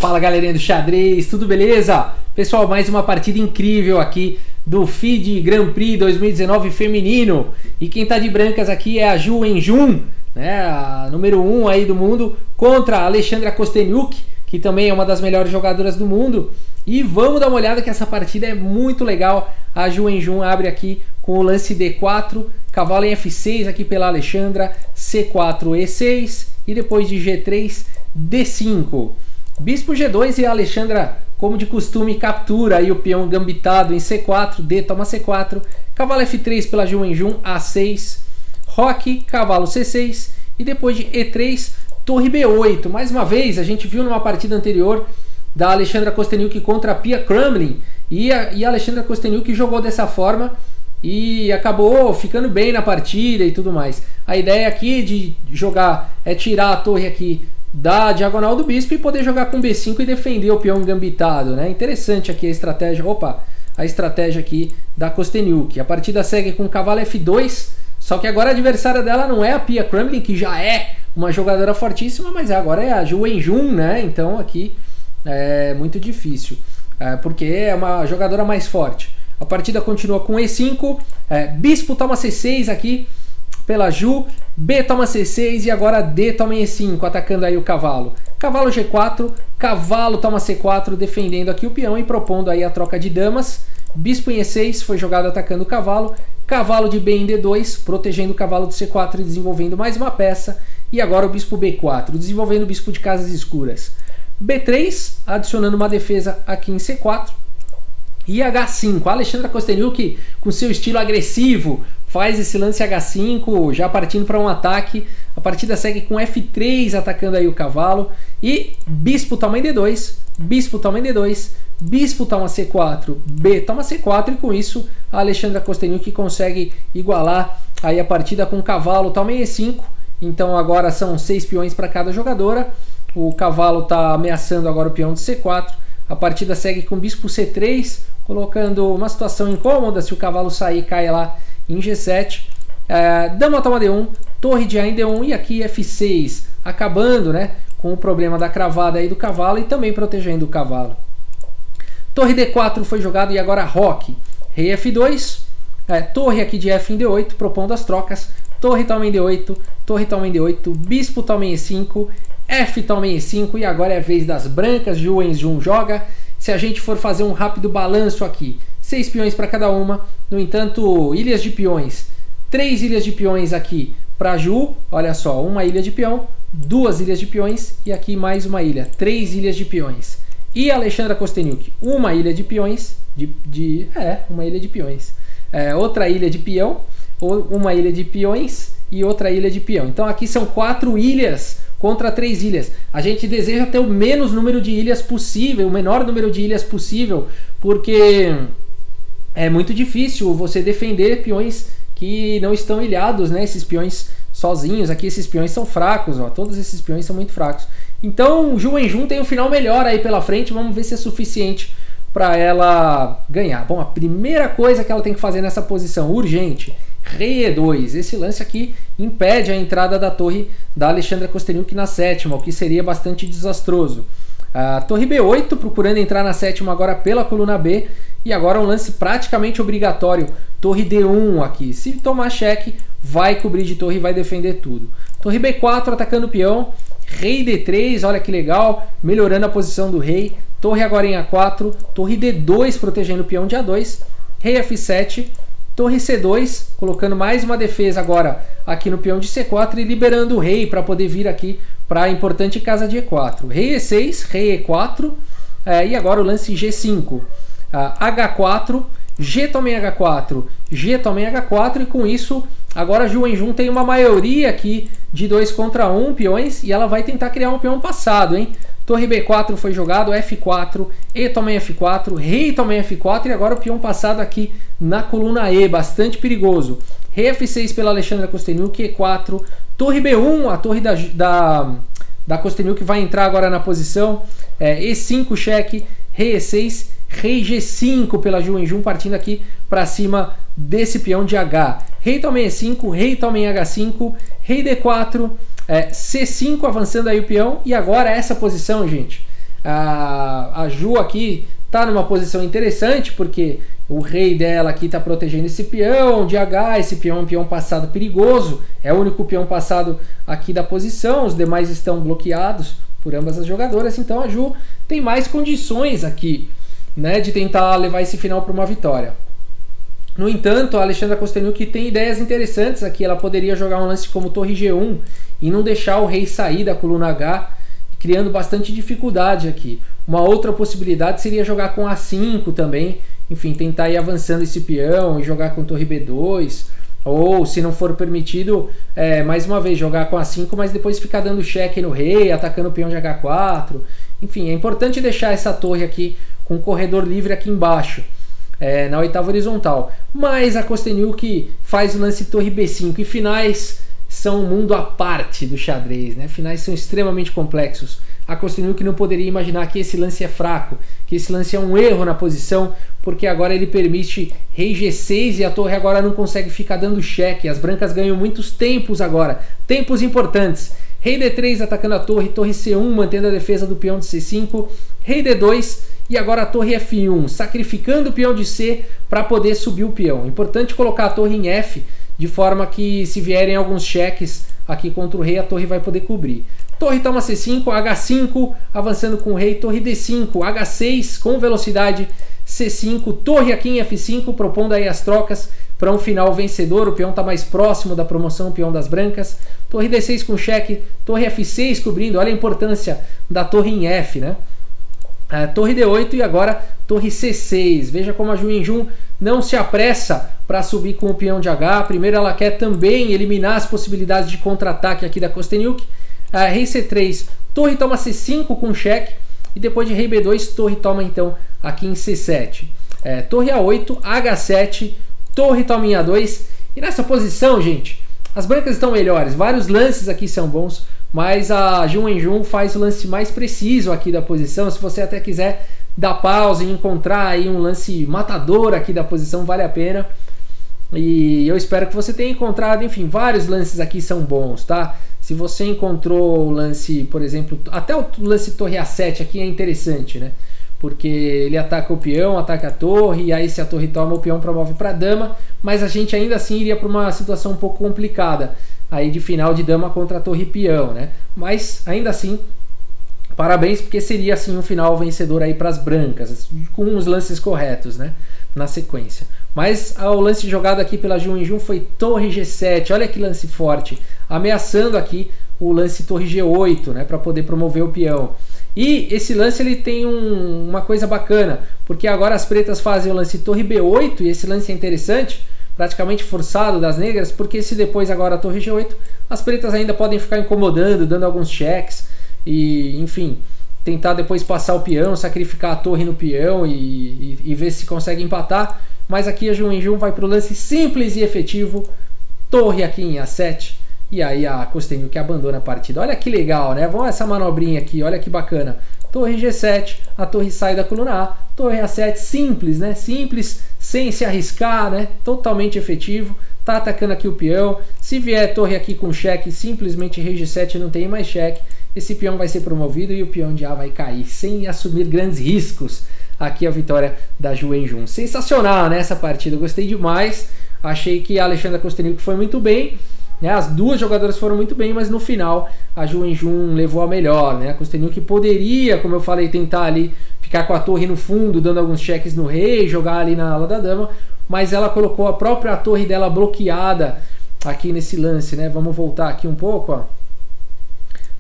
Fala galerinha do xadrez, tudo beleza? Pessoal, mais uma partida incrível aqui do FIDE Grand Prix 2019 feminino. E quem tá de brancas aqui é a Ju Wenjun, né, a número 1 aí do mundo, contra a Alexandra Kosteniuk, que também é uma das melhores jogadoras do mundo. E vamos dar uma olhada que essa partida é muito legal. A Ju Wenjun abre aqui com o lance D4, cavalo em F6 aqui pela Alexandra, C4, E6 e depois de G3, D5. Bispo G2 e a Alexandra, como de costume, captura aí o peão gambitado em C4, D toma C4, cavalo F3 pela Ju Wenjun, A6, roque, cavalo C6 e depois de E3, torre B8. Mais uma vez, a gente viu numa partida anterior da Alexandra Kosteniuk contra a Pia Kramlin e a Alexandra Kosteniuk jogou dessa forma e acabou ficando bem na partida e tudo mais. A ideia aqui de jogar é tirar a torre aqui da diagonal do bispo e poder jogar com B5 e defender o peão gambitado, né? Interessante aqui a estratégia, a estratégia aqui da Kosteniuk. A partida segue com cavalo F2, só que agora a adversária dela não é a Pia Kramlin, que já é uma jogadora fortíssima, mas agora é a Ju Wenjun, né? Então aqui é muito difícil, porque é uma jogadora mais forte. A partida continua com E5, bispo toma C6 aqui pela Ju, B toma C6 e agora D toma E5, atacando aí o cavalo. Cavalo G4, cavalo toma C4, defendendo aqui o peão e propondo aí a troca de damas. Bispo em E6, foi jogado atacando o cavalo. Cavalo de B em D2, protegendo o cavalo de C4 e desenvolvendo mais uma peça. E agora o bispo B4, desenvolvendo o bispo de casas escuras. B3, adicionando uma defesa aqui em C4. E H5, a Alexandra Kosteniuk, com seu estilo agressivo, faz esse lance H5, já partindo para um ataque. A partida segue com F3, atacando aí o cavalo. E bispo toma em D2, bispo toma em D2, bispo toma C4, B toma C4. E com isso, a Alexandra Kosteniuk consegue igualar aí a partida com cavalo toma em E5. Então agora são 6 peões para cada jogadora. O cavalo está ameaçando agora o peão de C4. A partida segue com bispo C3, colocando uma situação incômoda. Se o cavalo sair, cai lá em G7. Dama toma D1, torre de A em D1 e aqui F6, acabando, né, com o problema da cravada aí do cavalo e também protegendo o cavalo. Torre D4 foi jogado e agora roque. Rei F2, torre aqui de F em D8, propondo as trocas. Torre toma em D8, torre toma em D8, bispo toma em E5, F toma em E5 e agora é a vez das brancas. Ju Wenjun joga. Se a gente for fazer um rápido balanço aqui, 6 peões para cada uma. No entanto, ilhas de peões, 3 ilhas de peões aqui para Ju, olha só, uma ilha de peão, 2 ilhas de peões e aqui mais uma ilha, 3 ilhas de peões. E a Alexandra Kosteniuk, uma ilha de peões, uma ilha de peões, outra ilha de peão, uma ilha de peões e outra ilha de peão. Então aqui são 4 ilhas contra 3 ilhas. A gente deseja ter o menos número de ilhas possível, o menor número de ilhas possível, porque é muito difícil você defender peões que não estão ilhados, né? Esses peões sozinhos, aqui esses peões são fracos, ó, todos esses peões são muito fracos. Então Ju Wenjun tem um final melhor aí pela frente, vamos ver se é suficiente para ela ganhar. Bom, a primeira coisa que ela tem que fazer nessa posição, urgente, Rei E2. Esse lance aqui impede a entrada da torre da Alexandra Kosteniuk na sétima, o que seria bastante desastroso. A torre B8 procurando entrar na sétima agora pela coluna B. E agora um lance praticamente obrigatório. Torre D1 aqui. Se tomar cheque, vai cobrir de torre e vai defender tudo. Torre B4 atacando o peão. Rei D3, olha que legal. Melhorando a posição do rei. Torre agora em A4. Torre D2 protegendo o peão de A2. Rei F7. Torre C2, colocando mais uma defesa agora aqui no peão de C4 e liberando o rei para poder vir aqui para a importante casa de E4. Rei E6, rei E4 e agora o lance G5. H4, G toma em H4, G toma em H4 e com isso agora a Ju Wenjun tem uma maioria aqui de 2 contra 1 peões e ela vai tentar criar um peão passado, hein? Torre B4 foi jogado, F4, E toma em F4, rei toma em F4 e agora o peão passado aqui na coluna E, bastante perigoso. Rei F6 pela Alexandra Kosteniuk, E4, torre B1, a torre da Kosteniuk vai entrar agora na posição, E5 cheque, rei E6, rei G5 pela Ju Wenjun partindo aqui para cima desse peão de H. Rei toma em E5, rei toma em H5, rei D4, C5 avançando aí o peão. E agora essa posição, gente, A Ju aqui tá numa posição interessante, porque o rei dela aqui tá protegendo esse peão de H, esse peão é um peão passado perigoso, é o único peão passado aqui da posição, os demais estão bloqueados por ambas as jogadoras, então a Ju tem mais condições aqui, né, de tentar levar esse final para uma vitória. No entanto, a Alexandra Kosteniuk tem ideias interessantes aqui, ela poderia jogar um lance como torre G1 e não deixar o rei sair da coluna H, criando bastante dificuldade aqui. Uma outra possibilidade seria jogar com A5 também, enfim, tentar ir avançando esse peão e jogar com torre B2, ou se não for permitido, mais uma vez jogar com A5, mas depois ficar dando cheque no rei, atacando o peão de H4. Enfim, é importante deixar essa torre aqui com o corredor livre aqui embaixo, na oitava horizontal. Mas a Kosteniuk faz o lance torre B5 e finais são um mundo à parte do xadrez, né? Finais são extremamente complexos. A Kosteniuk não poderia imaginar que esse lance é fraco, que esse lance é um erro na posição, porque agora ele permite rei G6 e a torre agora não consegue ficar dando cheque. As brancas ganham muitos tempos agora, tempos importantes. Rei D3 atacando a torre, torre C1 mantendo a defesa do peão de C5, rei D2 e agora a torre F1, sacrificando o peão de C para poder subir o peão. Importante colocar a torre em F, de forma que se vierem alguns cheques aqui contra o rei, a torre vai poder cobrir. Torre toma C5, H5, avançando com o rei, torre D5, H6 com velocidade, C5, torre aqui em F5, propondo aí as trocas para um final vencedor. O peão está mais próximo da promoção, o peão das brancas. Torre D6 com cheque, torre F6 cobrindo, olha a importância da torre em F, né? Torre D8 e agora torre C6. Veja como a Ju Wenjun não se apressa para subir com o peão de H. Primeiro ela quer também eliminar as possibilidades de contra-ataque aqui da Kosteniuk. Rei C3, torre toma C5 com cheque. E depois de rei B2, torre toma então aqui em C7. Torre A8, H7, torre toma em A2. E nessa posição, gente, as brancas estão melhores. Vários lances aqui são bons, mas a Ju Wenjun faz o lance mais preciso aqui da posição. Se você até quiser dar pausa e encontrar aí um lance matador aqui da posição, vale a pena. E eu espero que você tenha encontrado, enfim, vários lances aqui são bons, tá? Se você encontrou o lance, por exemplo, até o lance torre A7 aqui é interessante, né? Porque ele ataca o peão, ataca a torre, e aí se a torre toma, o peão promove para dama, mas a gente ainda assim iria para uma situação um pouco complicada, aí de final de dama contra a torre e peão, né? Mas ainda assim, parabéns, porque seria assim um final vencedor aí para as brancas, com os lances corretos, né? Na sequência. Mas o lance jogado aqui pela Ju Wenjun foi torre G7, olha que lance forte, ameaçando aqui o lance torre G8, né, para poder promover o peão. E esse lance ele tem uma coisa bacana, porque agora as pretas fazem o lance torre B8, e esse lance é interessante, praticamente forçado das negras, porque se depois agora a torre G8, as pretas ainda podem ficar incomodando, dando alguns cheques, e enfim, tentar depois passar o peão, sacrificar a torre no peão e ver se consegue empatar. Mas aqui a Ju Wenjun vai para o lance simples e efetivo, torre aqui em A7, e aí a Kosteniuk abandona a partida. Olha que legal, né? Vamos essa manobrinha aqui, olha que bacana. Torre G7, a torre sai da coluna A, torre A7, simples, né? Simples, sem se arriscar, né? Totalmente efetivo. Tá atacando aqui o peão. Se vier torre aqui com cheque, simplesmente rei G7 não tem mais cheque. Esse peão vai ser promovido e o peão de A vai cair, sem assumir grandes riscos. Aqui a vitória da Ju Wenjun. Sensacional, né, essa partida, eu gostei demais. Achei que a Alexandra Kosteniuk foi muito bem, né? As duas jogadoras foram muito bem, mas no final a Ju Wenjun levou a melhor, né? A Kosteniuk poderia, como eu falei, tentar ali ficar com a torre no fundo, dando alguns cheques no rei, jogar ali na ala da dama, mas ela colocou a própria torre dela bloqueada aqui nesse lance, né? Vamos voltar aqui um pouco, ó.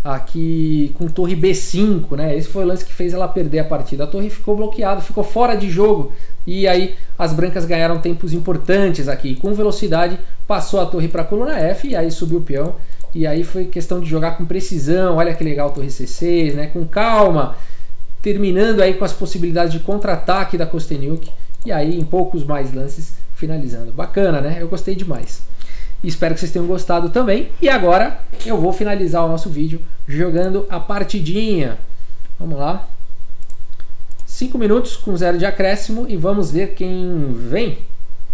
Aqui com torre B5, né? Esse foi o lance que fez ela perder a partida. A torre ficou bloqueada, ficou fora de jogo, e aí as brancas ganharam tempos importantes aqui. Com velocidade passou a torre para a coluna F e aí subiu o peão. E aí foi questão de jogar com precisão. Olha que legal, torre C6, né? Com calma, terminando aí com as possibilidades de contra-ataque da Kosteniuk. E aí em poucos mais lances finalizando. Bacana, né? Eu gostei demais. Espero que vocês tenham gostado também. E agora eu vou finalizar o nosso vídeo jogando a partidinha. Vamos lá. 5 minutos com 0 de acréscimo e vamos ver quem vem.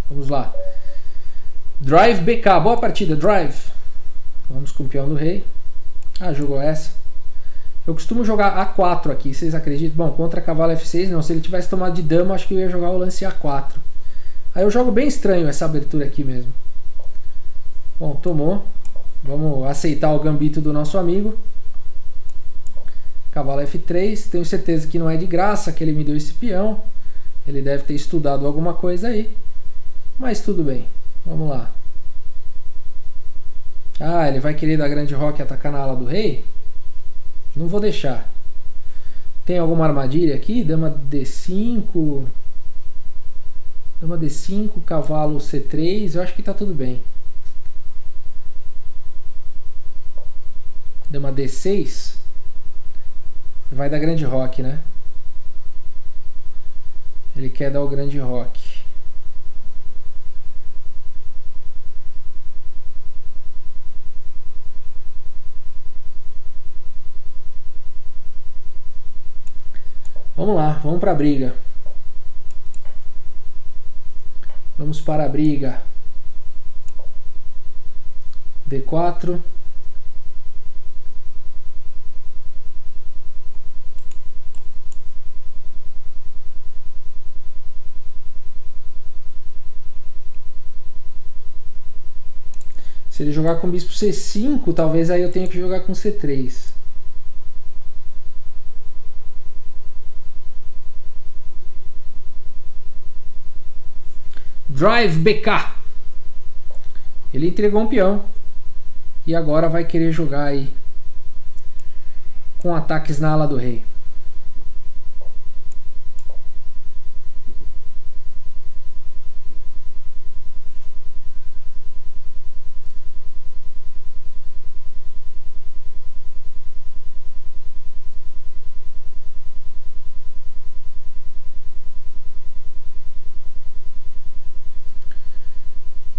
Vamos lá. Drive BK. Boa partida, Drive. Vamos com o peão do rei. Ah, jogou essa. Eu costumo jogar A4 aqui, vocês acreditam? Bom, contra cavalo F6 não, se ele tivesse tomado de dama, acho que eu ia jogar o lance A4. Aí eu jogo bem estranho essa abertura aqui mesmo. Bom, tomou. Vamos aceitar o gambito do nosso amigo. Cavalo F3, tenho certeza que não é de graça que ele me deu esse peão. Ele deve ter estudado alguma coisa aí. Mas tudo bem, vamos lá. Ah, ele vai querer dar grande roque e atacar na ala do rei? Não vou deixar. Tem alguma armadilha aqui? Dama D5. Dama D5, cavalo C3. Eu acho que tá tudo bem. Dama D6. Vai dar grande roque, né? Ele quer dar o grande roque. Vamos lá, vamos para a briga. Vamos para a briga. D4. Se ele jogar com bispo C5, talvez aí eu tenha que jogar com C3. Drive BK. Ele entregou um peão. E agora vai querer jogar aí com ataques na ala do rei.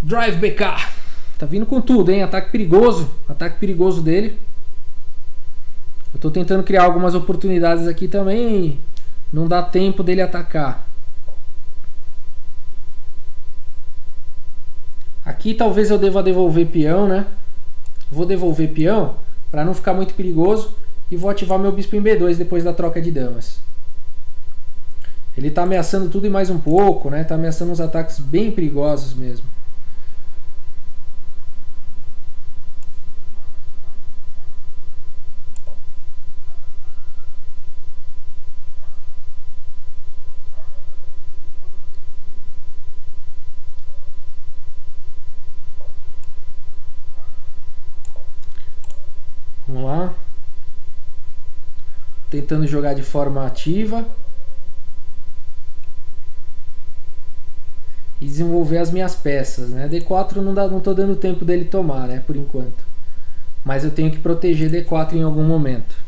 Drive BK. Tá vindo com tudo, hein? Ataque perigoso dele. Eu tô tentando criar algumas oportunidades aqui também. Não dá tempo dele atacar. Aqui talvez eu deva devolver peão, né? Vou devolver peão para não ficar muito perigoso. E vou ativar meu bispo em B2 depois da troca de damas. Ele tá ameaçando tudo e mais um pouco, né? Tá ameaçando uns ataques bem perigosos mesmo. Vamos lá. Tentando jogar de forma ativa. E desenvolver as minhas peças, né? D4 não tô dando tempo dele tomar, né? Por enquanto. Mas eu tenho que proteger D4 em algum momento.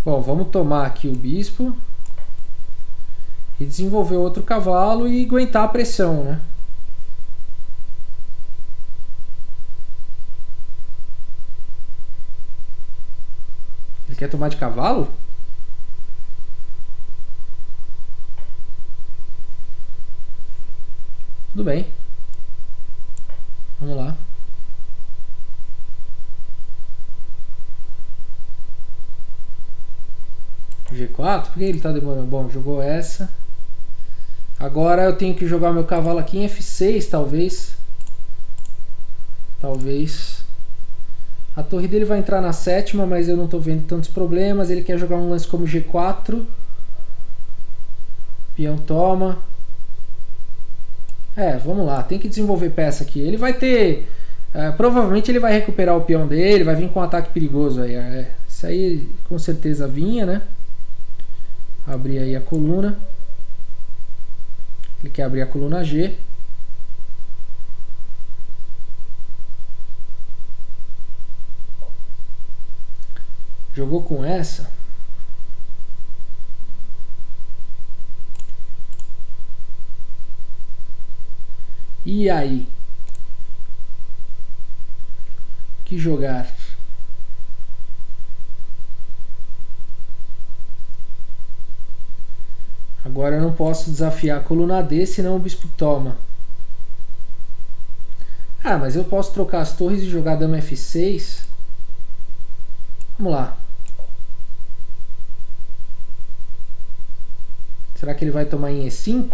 Bom, vamos tomar aqui o bispo. E desenvolver outro cavalo e aguentar a pressão, né? Ele quer tomar de cavalo? Tudo bem. Vamos lá. G4? Por que ele está demorando? Bom, jogou essa. Agora eu tenho que jogar meu cavalo aqui em F6, talvez. Talvez. A torre dele vai entrar na sétima, mas eu não estou vendo tantos problemas. Ele quer jogar um lance como G4. Peão toma. Vamos lá. Tem que desenvolver peça aqui. Ele vai ter... provavelmente ele vai recuperar o peão dele. Vai vir com um ataque perigoso aí. Isso aí com certeza vinha, né? Abrir aí a coluna. Ele quer abrir a coluna G. Jogou com essa. E aí? O que jogar? Agora eu não posso desafiar a coluna D, senão o bispo toma. Ah, mas eu posso trocar as torres e jogar dama F6. Vamos lá. Será que ele vai tomar em E5?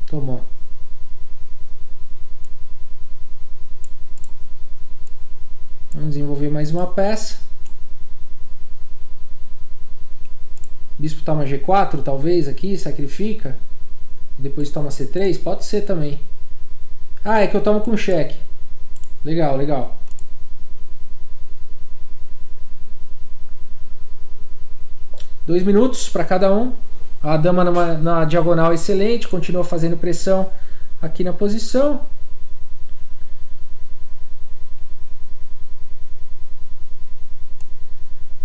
Tomou. Vamos desenvolver mais uma peça. Bispo toma G4, talvez, aqui, sacrifica. Depois toma C3, pode ser também. Ah, é que eu tomo com cheque. Legal, legal. Dois minutos para cada um. A dama na diagonal excelente, continua fazendo pressão aqui na posição.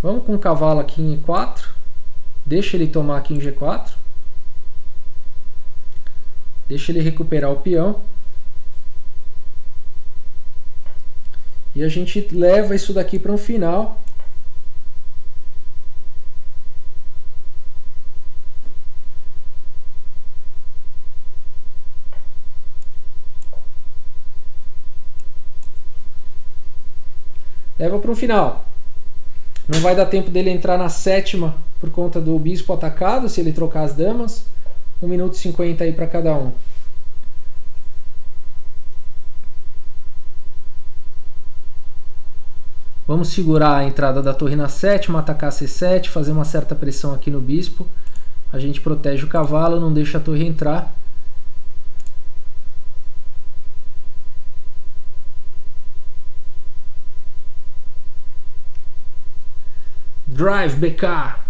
Vamos com o cavalo aqui em E4. Deixa ele tomar aqui em G4. Deixa ele recuperar o peão. E a gente leva isso daqui para um final. Leva para um final. Não vai dar tempo dele entrar na sétima por conta do bispo atacado, se ele trocar as damas. 1 minuto e 50 aí para cada um. Vamos segurar a entrada da torre na sétima, atacar C7, fazer uma certa pressão aqui no bispo. A gente protege o cavalo, não deixa a torre entrar. Drive BK.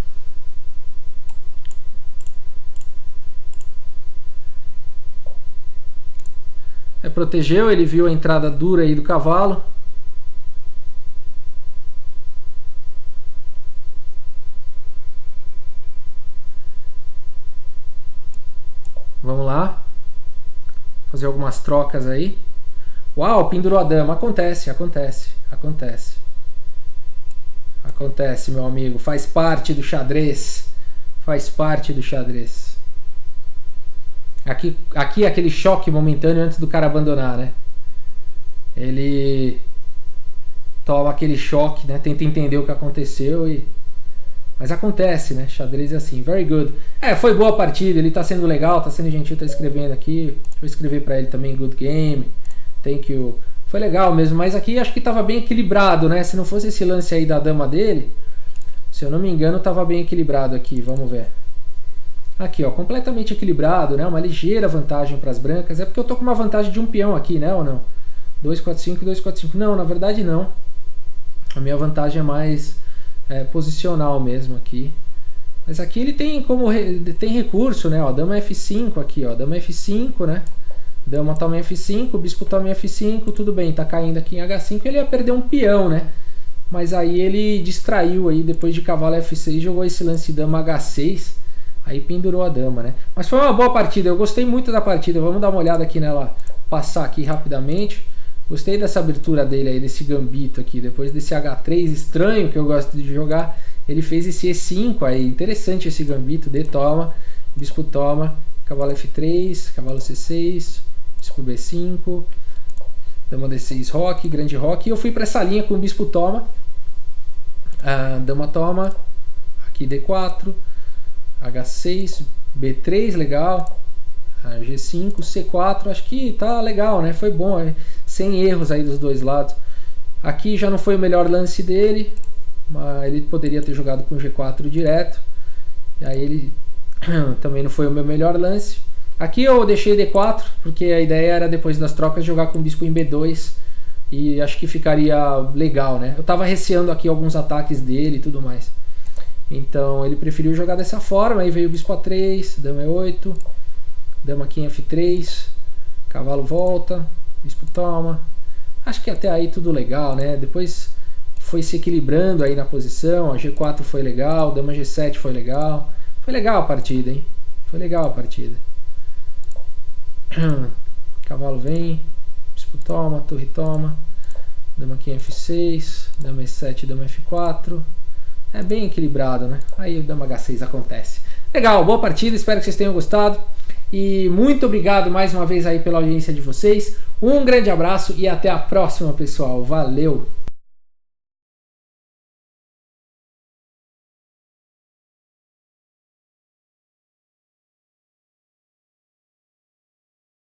Protegeu, ele viu a entrada dura aí do cavalo. Vamos lá. Fazer algumas trocas aí. Uau, pendurou a dama. Acontece, acontece, acontece. Acontece, meu amigo. Faz parte do xadrez. Faz parte do xadrez. Aqui é aquele choque momentâneo antes do cara abandonar, né? Ele toma aquele choque, né? Tenta entender o que aconteceu e... Mas acontece, né? Xadrez é assim. Very good. Foi boa a partida. Ele tá sendo legal, tá sendo gentil, tá escrevendo aqui. Deixa eu escrever pra ele também. Good game. Thank you. Foi legal mesmo, mas aqui acho que tava bem equilibrado, né? Se não fosse esse lance aí da dama dele, se eu não me engano, tava bem equilibrado aqui. Vamos ver. Aqui, ó, completamente equilibrado, né? Uma ligeira vantagem para as brancas. É porque eu tô com uma vantagem de um peão aqui, né? Ou não? 2, 4, 5, 2, 4, 5. Não, na verdade não. A minha vantagem é mais posicional mesmo aqui. Mas aqui ele tem como tem recurso, né? Ó, dama F5 aqui, ó, dama F5, né? Dama toma em F5, bispo toma em F5, tudo bem, tá caindo aqui em H5, ele ia perder um peão, né? Mas aí ele distraiu aí, depois de cavalo F6, jogou esse lance dama H6, aí pendurou a dama, né? Mas foi uma boa partida, eu gostei muito da partida, vamos dar uma olhada aqui nela, passar aqui rapidamente. Gostei dessa abertura dele aí, desse gambito aqui, depois desse H3 estranho que eu gosto de jogar, ele fez esse E5 aí, interessante esse gambito, D toma, bispo toma, cavalo F3, cavalo C6, bispo B5, dama D6 roque, grande roque, e eu fui para essa linha com o bispo toma, dama toma, aqui D4, H6, B3, legal, G5, C4, acho que tá legal, né? Foi bom, sem erros aí dos dois lados. Aqui já não foi o melhor lance dele, mas ele poderia ter jogado com G4 direto, e aí ele também não foi o meu melhor lance. Aqui eu deixei D4, porque a ideia era depois das trocas jogar com o bispo em B2, e acho que ficaria legal, né? Eu tava receando aqui alguns ataques dele e tudo mais. Então ele preferiu jogar dessa forma, aí veio o bispo A3, dama E8, dama aqui em F3, cavalo volta, bispo toma. Acho que até aí tudo legal, né? Depois foi se equilibrando aí na posição, a G4 foi legal, dama G7 foi legal. Foi legal a partida, hein? Foi legal a partida. Cavalo vem, bispo toma, torre toma, Dama aqui em F6, dama E7, dama F4. É bem equilibrado, né? Aí o dama H6 acontece. Legal, boa partida, espero que vocês tenham gostado. E muito obrigado mais uma vez aí pela audiência de vocês. Um grande abraço e até a próxima, pessoal. Valeu!